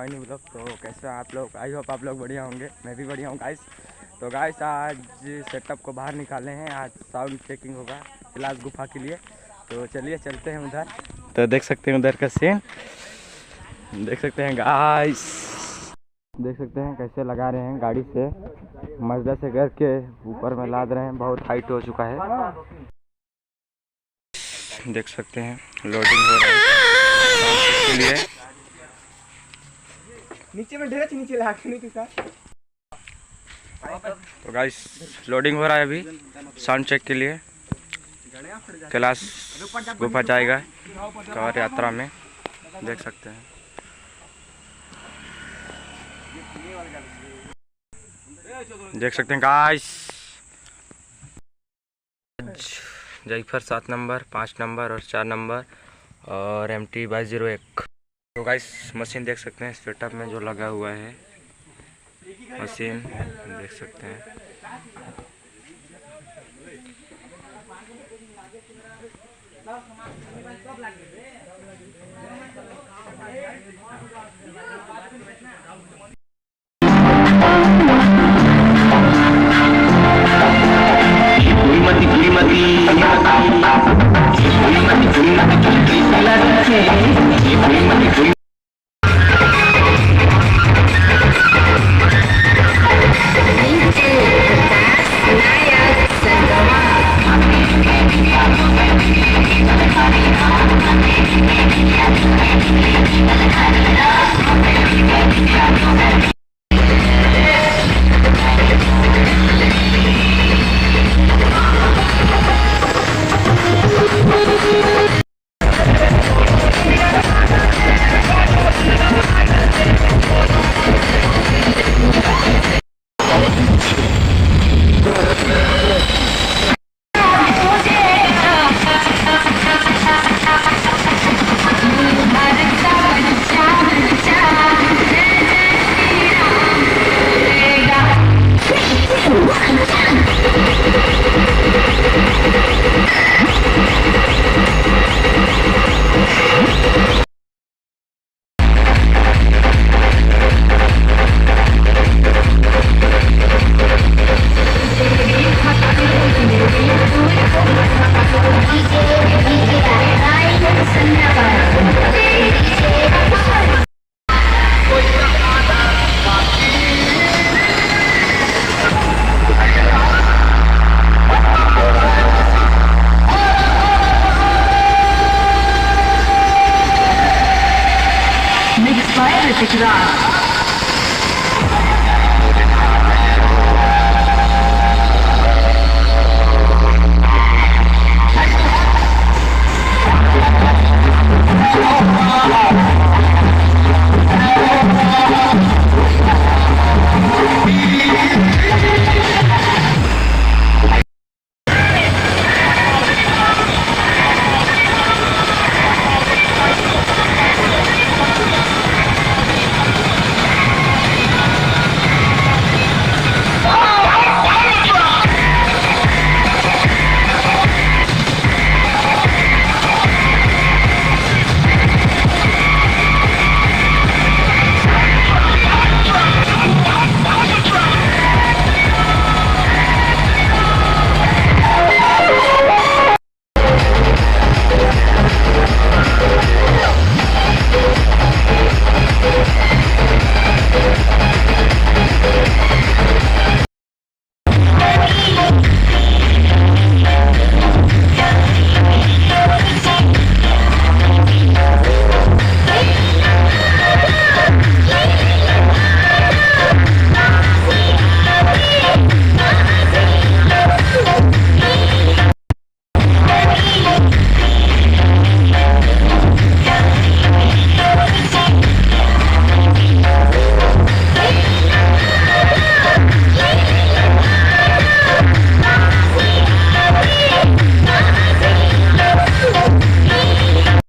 नया new blog. तो कैसे आप लोग, आई होप आप लोग बढ़िया होंगे, मैं भी बढ़िया हूँ गाइस। तो गाइस आज सेटअप को बाहर निकाले हैं, आज साउंड चेकिंग होगा कैलाश गुफा के लिए। तो चलिए चलते हैं उधर। तो देख सकते हैं उधर का सीन, देख सकते हैं गाइस, देख सकते हैं कैसे लगा रहे हैं गाड़ी से, मजदा से करके ऊपर में लाद रहे हैं, बहुत हाइट हो चुका है। देख सकते हैं लोडिंग हो रहा है के लिए, नीचे में ढेर नीचे लगा के नहीं सर। तो गाइस लोडिंग हो रहा है अभी साउंड चेक के लिए। कैलाश गुफा जाएगा कांवड़ यात्रा में, देख सकते हैं। देख सकते हैं गाइस जयफर 7 नंबर, 5 नंबर और 4 नंबर और MT 2201। तो गाइस मशीन देख सकते हैं, सेटअप में जो लगा हुआ है मशीन देख सकते हैं। Mixed by Ritik Raj.